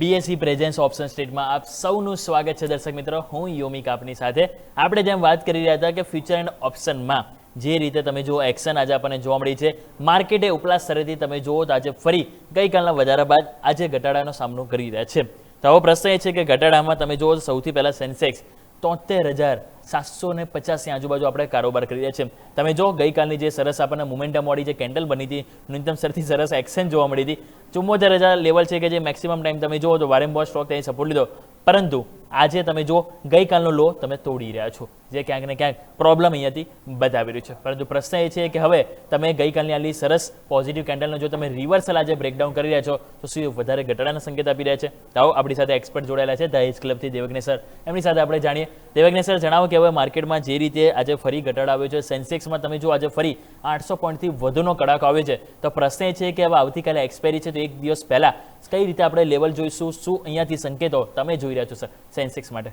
BSc presence option સ્ટેટમાં આપ સૌનું સ્વાગત છે દર્શક મિત્રો. હું યોમિક આપની સાથે. આપણે જેમ વાત કરી રહ્યા હતા કે ફ્યુચર એન્ડ ઓપ્શનમાં જે રીતે તમે જુઓ એક્શન આજે આપણને જોવા મળી છે, માર્કેટે ઉપલા સ્તરેથી તમે જુઓ તો આજે ફરી ગઈકાલના વધારા બાદ આજે ઘટાડાનો સામનો કરી રહ્યા છે. તો આવો પ્રશ્ન એ છે કે ઘટાડામાં તમે જુઓ તો સૌથી પહેલાં સેન્સેક્સ 73,750ની આજુબાજુ આપણે કારોબાર કરી રહ્યા છીએ. તમે જો ગઈકાલની જે સરસ આપણને મોમેન્ટમ વાળી જે કેન્ડલ બની હતી, ન્યૂનતમ સ્તરથી સરસ એક્શન જોવા મળી હતી. 74,000 લેવલ છે કે જે મેક્સિમમ ટાઈમ તમે જુઓ તો વારંવાર સ્ટોક ત્યાં સપોર્ટ લીધો, પરંતુ આજે તમે જુઓ ગઈકાલનો લો તમે તોડી રહ્યા છો, જે ક્યાંક ને ક્યાંક પ્રોબ્લેમ અહીંયાથી બતાવી રહ્યું છે. પરંતુ પ્રશ્ન એ છે કે હવે તમે ગઈકાલની આટલી સરસ પોઝિટિવ કેન્ડલનો જો તમે રિવર્સલ આજે બ્રેકડાઉન કરી રહ્યા છો તો શું વધારે ઘટાડાના સંકેત આપી રહ્યા છે? તો આવો આપણી સાથે એક્સપર્ટ જોડાયેલા છે ધ એજ ક્લબથી દેવજ્ઞ સર, એમની સાથે આપણે જાણીએ. દેવજ્ઞ સર, જણાવો કે હવે માર્કેટમાં જે રીતે આજે ફરી ઘટાડો આવ્યો છે, સેન્સેક્સમાં તમે જો આજે ફરી 800 પોઈન્ટથી વધુનો કડાકો આવ્યો છે, તો પ્રશ્ન એ છે કે હવે આવતીકાલે એક્સપાયરી છે તો એક દિવસ પહેલા કઈ રીતે આપણે લેવલ જોઈશું? શું અહીંયાથી સંકેતો તમે જોઈ રહ્યા છો સર સેન્સેક્સ માટે?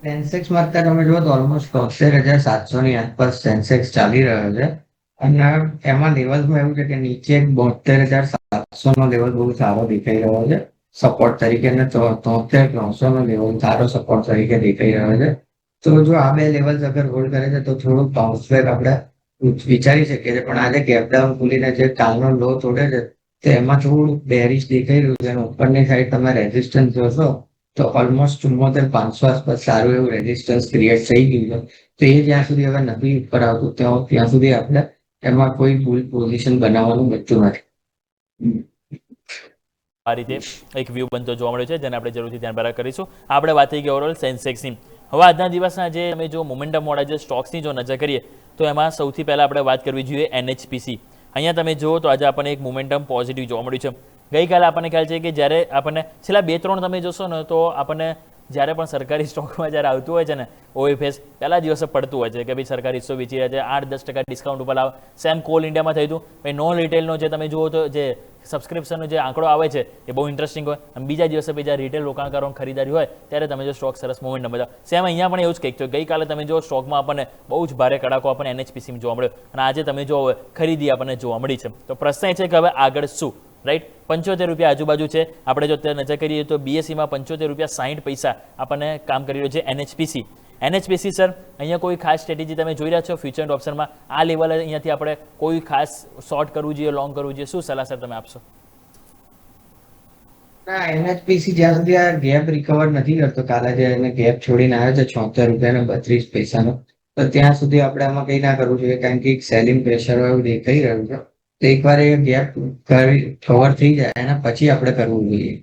સેન્સેક્સમાં અત્યારે તમે જુઓ તો ઓલમોસ્ટ 73,700ની આસપાસ સેન્સેક્સ ચાલી રહ્યો છે. અને એમાં લેવલમાં એવું છે કે નીચે 72,700નો લેવલ બહુ સારો દેખાઈ રહ્યો છે સપોર્ટ તરીકે, અને 73,900નો લેવલ સારો સપોર્ટ તરીકે દેખાઈ રહ્યો છે. તો જો આ બે લેવલ્સ અગર હોલ્ડ કરે છે તો થોડુંક બાઉન્સ બેક આપણે વિચારી શકીએ છીએ. પણ આજે ગેપડાઉન ખુલીને જે કાલનો લો તોડે છે તો એમાં થોડું બેરિશ દેખાઈ રહ્યું છે. અને ઉપરની સાઈડ તમે રેઝિસ્ટન્સ જોશો તો ઓલમોસ્ટ 74,500 આસપાસ સારું એવું રેઝિસ્ટન્સ ક્રિએટ થઈ ગયું છે. તો એ જ્યાં સુધી હવે નથી ઉપર આવતું ત્યાં સુધી આપણે એમાં કોઈ બુલ પોઝિશન બનાવવાનું બચતું નથી. આ રીતે એક વ્યૂ બનતો જોવા મળ્યો છે, જેને આપણે જરૂરથી ધ્યાન બરાબર કરીશું. આપણે વાત થઈ ગઈ ઓવરઓલ સેન્સેક્સની. હવે આજના દિવસના જે તમે જો મોમેન્ટમ વાળા જે સ્ટોક્સની જો નજર કરીએ તો એમાં સૌથી પહેલાં આપણે વાત કરવી જોઈએ એનએચપીસી. અહીંયા તમે જુઓ તો આજે આપણને એક મોમેન્ટમ પોઝિટિવ જોવા મળ્યું છે. ગઈકાલે આપણને ખ્યાલ છે કે જ્યારે આપણને છેલ્લા 2-3 તમે જોશો ને તો આપણને જ્યારે પણ સરકારી સ્ટોકમાં જ્યારે આવતું હોય છે ને ઓએફએસ, પહેલા દિવસે પડતું હોય છે કે ભાઈ સરકારી હિસ્સો વેચી રહ્યા છે, 8-10% ડિસ્કાઉન્ટ ઉપર આવે. સેમ કોલ ઇન્ડિયામાં થયું હતું. ભાઈ નોન રિટેલનો જે તમે જુઓ તો જે સબસ્ક્રિપ્શનનો જે આંકડો આવે છે એ બહુ ઇન્ટરેસ્ટિંગ હોય. અને બીજા દિવસે ભાઈ જ્યારે રિટેલ રોકાણકારોની ખરીદારી હોય ત્યારે તમે જો સ્ટોક સરસ મોમેન્ટમ બધા સેમ અહીંયા પણ એવું જ કંઈક છે. ગઈકાલે તમે જો સ્ટોકમાં આપણને બહુ જ ભારે કડાકો આપણને એનએચપીસીમાં જોવા મળ્યો, અને આજે તમે જો ખરીદી આપણને જોવા મળી છે. તો પ્રશ્ન એ છે કે હવે આગળ શું? રાઈટ, 75 રૂપિયા આજુબાજુ છે. આપણે જો અત્યારે નજર કરીએ તો બીએસસીમાં 75 રૂપિયા 60 પૈસા આપણને કામ કરી રહ્યું છે એનએચપીસી. એનએચપીસી સર, અહીંયા કોઈ ખાસ સ્ટ્રેટેજી તમે જોઈ રહ્યા છો ફ્યુચર એન્ડ ઓપ્શનમાં? આ લેવલે અહીંયાથી આપણે કોઈ ખાસ શોર્ટ કરવું જોઈએ, લોંગ કરવું જોઈએ? શું સલાહ સર તમે આપશો? ના, એનએચપીસી જ્યાં સુધી આ ગેપ રિકવર નથી કરતો, કાલે જે એને ગેપ છોડીને આવ્યો છે 76 રૂપિયા ને 32 પૈસાનો, તો ત્યાં સુધી આપણે આમાં કઈ ના કરવું જોઈએ, કારણ કે એક સેલિંગ પ્રેશર એવું દેખાઈ રહ્યું છે. તો એકવાર એ ગેપ કવર થઈ જાય એના પછી આપણે કરવું જોઈએ.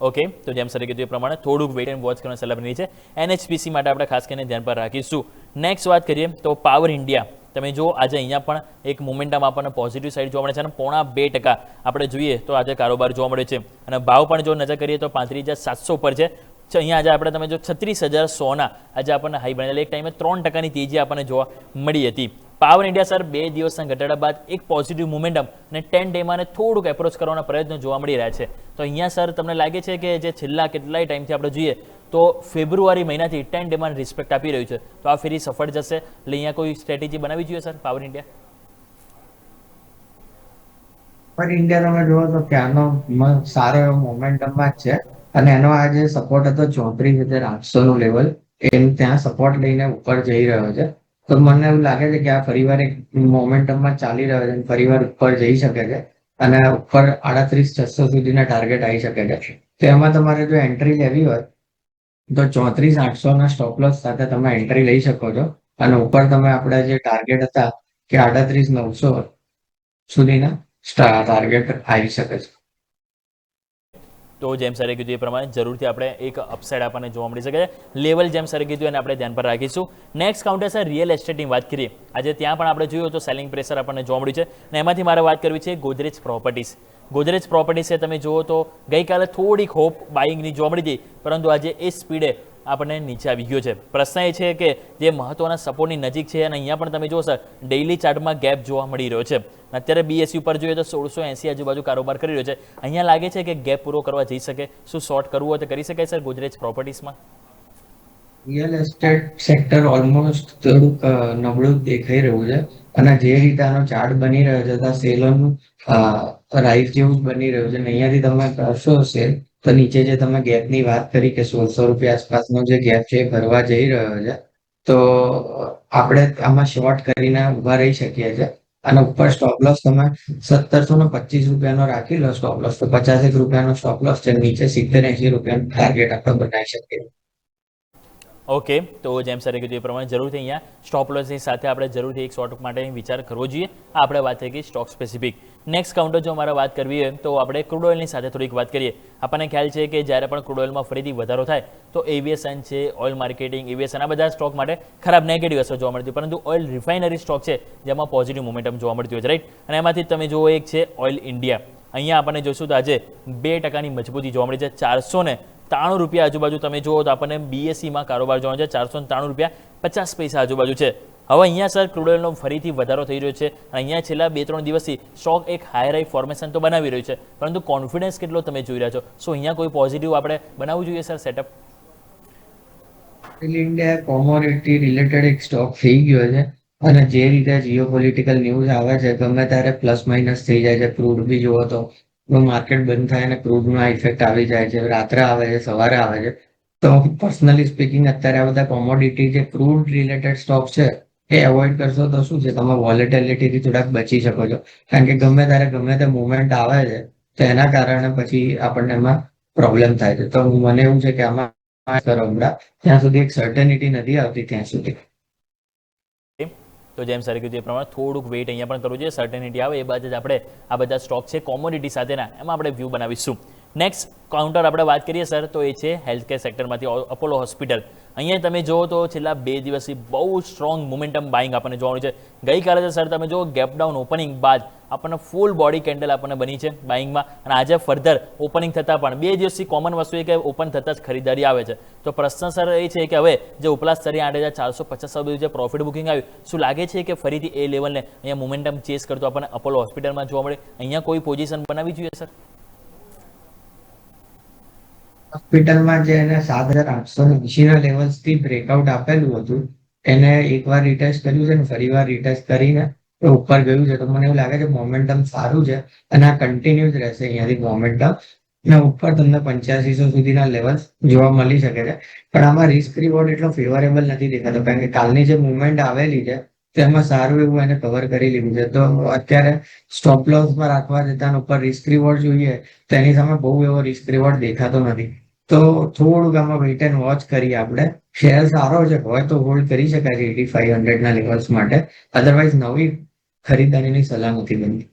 ઓકે, તો જેમ સર કીધું એ પ્રમાણે થોડુંક વેઇટ એન્ડ વોચ કરવાની સલાહ બની છે. એનએચપીસી માટે આપણે ખાસ કરીને ધ્યાન પર રાખીશું. નેક્સ્ટ વાત કરીએ તો પાવર ઇન્ડિયા. તમે જો આજે અહીંયા પણ એક મોમેન્ટમ આપણને પોઝિટિવ સાઈડ જોવા મળે છે, અને 0.5% આપણે જોઈએ તો આજે કારોબાર જોવા મળે છે. અને ભાવ પણ જો નજર કરીએ તો 35,700 ઉપર છે. અહીંયા આજે આપણે તમે જો 36,100ના આજે આપણને હાઈ બનેલા, એક ટાઈમે 3%ની તેજી આપણને જોવા મળી હતી. પાવર ઇન્ડિયા સર 2 દિવસના ઘટાડા બાદ એક પોઝિટિવ મોમેન્ટમ અને 10 ડેમાં થોડુંક એપ્રોચ કરવાના પ્રયત્નો જોવા મળી રહ્યા છે. તો અહીંયા સર તમને લાગે છે કે જે છેલ્લા કેટલાય ટાઈમથી આપણે જોઈએ તો ફેબ્રુઆરી મહિનાથી 10 ડેમાં રિસ્પેક્ટ આપી રહ્યું છે, તો આ ફેરી સફળ જશે? એટલે અહીંયા કોઈ સ્ટ્રેટેજી બનાવવી જોઈએ સર પાવર ઇન્ડિયા? પર ઇન્ડિયા તમે જુઓ તો ત્યાંનો સારો એવો મોમેન્ટમમાં જ છે. અને એનો આ જે સપોર્ટ હતો 34,800નું લેવલ, એ ત્યાં સપોર્ટ લઈને ઉપર જઈ રહ્યો છે. તો મને એવું લાગે છે કે આ ફરીવાર એક મોમેન્ટમમાં ચાલી રહ્યો છે, ફરીવાર ઉપર જઈ શકે છે. અને ઉપર 38,600 સુધીના ટાર્ગેટ આવી શકે છે. તો એમાં તમારે જો એન્ટ્રી લેવી હોય તો 34,800ના સ્ટોપ લોસ સાથે તમે એન્ટ્રી લઈ શકો છો. અને ઉપર તમે આપણા જે ટાર્ગેટ હતા કે 38,900 સુધીના ટાર્ગેટ આવી શકે છે. તો જેમ સરે કીધું એ પ્રમાણે જરૂરથી આપણે એક અપસાઇડ આપણને જોવા મળી શકે છે. લેવલ જેમ સરે કીધું એને આપણે ધ્યાન પર રાખીશું. નેક્સ્ટ કાઉન્ટર સર રિયલ એસ્ટેટની વાત કરીએ. આજે ત્યાં પણ આપણે જોયું તો સેલિંગ પ્રેશર આપણને જોવા મળ્યું છે, અને એમાંથી મારે વાત કરવી છે ગોદરેજ પ્રોપર્ટીઝ. ગોદરેજ પ્રોપર્ટીઝે તમે જુઓ તો ગઈકાલે થોડીક હોપ બાઇંગની જોવા મળી હતી, પરંતુ આજે એ સ્પીડે આપણને નીચે આવી ગયો છે. પ્રશ્ન એ છે કે જે મહત્વના સપોર્ટની નજીક છે, અને અહીંયા પણ તમે જુઓ સર ડેઇલી ચાર્ટમાં ગેપ જોવા મળી રહ્યો છે. અત્યારે બીએસસી ઉપર જોઈએ તો 1680 આજુબાજુ કારોબાર કરી રહ્યો છે. અહીંયા લાગે છે કે ગેપ પૂરો કરવા જઈ શકે? શું શોર્ટ કરવું હોય તો કરી શકાય સર ગોદરેજ પ્રોપર્ટીઝમાં? રિયલ એસ્ટેટ સેક્ટર ઓલમોસ્ટ થોડુંક નબળું દેખાઈ રહ્યું છે. અને જે રીતે આનો ચાર્ટ બની રહ્યો છે તો સેલોનું રાઈસ જેવું જ બની રહ્યું છે અને અહીંયાથી તમે કરશો સેલ તો નીચે જે તમે ગેપની વાત કરી કે 1600 રૂપિયા આસપાસનો જે ગેપ છે એ ભરવા જઈ રહ્યો છે તો આપણે આમાં શોર્ટ કરીને ઉભા રહી શકીએ છીએ અને ઉપર સ્ટોપ લોસ તમે 1725 રૂપિયાનો રાખી લો સ્ટોપ લોસ તો 50 રૂપિયાનો સ્ટોપ લોસ છે નીચે 70-80 રૂપિયાનું ટાર્ગેટ આપણે બનાવી શકીએ. ઓકે, તો જેમ સરે કીધું એ પ્રમાણે જરૂરથી અહીંયા સ્ટોપ લોસની સાથે આપણે જરૂરથી એક શોર્ટ માટે વિચાર કરવો જોઈએ. આપણે વાત થઈ ગઈ સ્ટોક સ્પેસિફિક. નેક્સ્ટ કાઉન્ટર જો અમારે વાત કરવી હોય તો આપણે ક્રૂડ ઓઇલની સાથે થોડીક વાત કરીએ. આપણને ખ્યાલ છે કે જ્યારે પણ ક્રૂડ ઓઇલમાં ફરીથી વધારો થાય તો એવિએશન છે, ઓઇલ માર્કેટિંગ, એવિએશન આ બધા સ્ટોક માટે ખરાબ નેગેટિવ અસર જોવા મળતી, પરંતુ ઓઇલ રિફાઇનરી સ્ટોક છે જેમાં પોઝિટિવ મોમેન્ટમ જોવા મળતી હોય છે, રાઈટ. અને એમાંથી તમે જુઓ એક છે ઓઇલ ઇન્ડિયા. અહીંયા આપણને જોઈશું તો આજે 2% મજબૂતી જોવા મળી છે. 493 રૂપિયા આજુબાજુ તમે જુઓ તો આપણને બીએસસીમાં કારોબાર જોવા છે. 493 રૂપિયા 50 પૈસા આજુબાજુ છે. હવે અહીંયા સર ક્રૂડ ઓઇલનો ફરીથી વધારો થઈ રહ્યો છે અને અહીંયા છેલ્લા 2-3 દિવસથી સ્ટોક એક હાઈ ફોર્મેશન તો બનાવી રહ્યું છે, પરંતુ કોન્ફિડન્સ કેટલો તમે જોઈ રહ્યા છો? સો અહીંયા કોઈ પોઝિટિવ આપણે બનાવવું જોઈએ sir setup? Oil India commodity related એક સ્ટોક થઈ ગયો છે અને જે રીતે જીઓપોલિટિકલ ન્યૂઝ આવે છે ગમે ત્યારે પ્લસ માઇનસ થઈ જાય છે. ક્રૂડ બી જુઓ તો માર્કેટ બંધ થાય અને ક્રૂડનો ઇફેક્ટ આવી જાય છે, રાત્રે આવે છે, સવારે આવે છે. તો પર્સનલી સ્પીકિંગ અત્યારે આ બધા કોમોડિટી જે ક્રૂડ રિલેટેડ સ્ટોક છે એ એવોઇડ કરશો તો શું છે તમે વોલેટિલિટીથી થોડાક બચી શકો છો, કારણ કે ગમે ત્યારે ગમે તે મુવમેન્ટ આવે છે તો એના કારણે પછી આપણને એમાં પ્રોબ્લેમ થાય છે. તો મને એવું છે કે આમાં કરો હમણાં જ્યાં સુધી એક સર્ટેનિટી નથી આવતી ત્યાં સુધી. તો જેમ સર કીધું એ પ્રમાણે થોડુંક વેઇટ અહીંયા પણ કરવું જોઈએ, સર્ટેનિટી આવે એ બાદ જ આપણે આ બધા સ્ટોક છે કોમોડિટી સાથેના એમાં આપણે વ્યૂ બનાવીશું. નેક્સ્ટ કાઉન્ટર આપણે વાત કરીએ સર તો એ છે હેલ્થકેર સેક્ટરમાંથી અપોલો હોસ્પિટલ. અહીંયા તમે જુઓ તો છેલ્લા 2 દિવસથી બહુ સ્ટ્રોંગ મોમેન્ટમ બાઇંગ આપણને જોવા મળ્યું છે. ગઈકાલે સર તમે જુઓ ગેપ ડાઉન ઓપનિંગ બાદ આપણને ફૂલ બોડી કેન્ડલ આપણને બની છે બાઇંગમાં અને આજે ફર્ધર ઓપનિંગ થતાં પણ 2 દિવસથી કોમન વસ્તુ એ કે ઓપન થતાં જ ખરીદારી આવે છે. તો પ્રશ્ન સર એ છે કે હવે જે ઉપલા સ્તરે 8,450 જે પ્રોફિટ બુકિંગ આવ્યું, શું લાગે છે કે ફરીથી એ લેવલને અહીંયા મોમેન્ટમ ચેસ કરતો આપણને અપોલો હોસ્પિટલમાં જોવા મળે? અહીંયા કોઈ પોઝિશન બનાવવી જોઈએ સર? હોસ્પિટલમાં જે એને 7,880 લેવલ્સથી બ્રેકઆઉટ આપેલું હતું એને એકવાર રિટેસ્ટ કર્યું છે ને ફરીવાર રિટેસ્ટ કરીને ઉપર ગયું છે તો મને એવું લાગે છે મોમેન્ટમ સારું છે અને આ કન્ટિન્યુ જ રહેશે અહીંયાથી મોમેન્ટમ ને ઉપર તમને 8500 સુધીના લેવલ્સ જોવા મળી શકે છે. પણ આમાં રિસ્ક રિવોર્ડ એટલો ફેવરેબલ નથી દેખાતો, કારણ કે કાલની જે મુવમેન્ટ આવેલી છે તેમાં સારું એવું એને કવર કરી લીધું છે. તો અત્યારે સ્ટોપ લોસમાં રાખવા જતા ઉપર રિસ્ક રિવોર્ડ જોઈએ તો એની સામે બહુ એવો રિસ્ક રિવોર્ડ દેખાતો નથી. તો થોડુંક આમાં વેઇટ એન્ડ વોચ કરીએ આપણે. શેર સારો છે હોય તો હોલ્ડ કરી શકાય છે 8500 લેવલ્સ માટે, અધરવાઇઝ નવી ખરીદદારીની સલાહ નથી બનતી.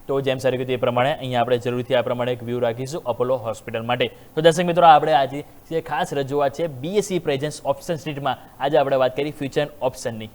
તો જેમ સર કીધું એ પ્રમાણે અહીંયા આપણે જરૂરથી આ પ્રમાણે એક વ્યૂ રાખીશું અપોલો હોસ્પિટલ માટે. તો દર્શક મિત્રો આપણે આજે જે ખાસ રજૂઆત છે બીએસસી પ્રેઝન્સ ઓપ્શન સ્ટ્રીટમાં આજે આપણે વાત કરી ફ્યુચર ઓપ્શનની.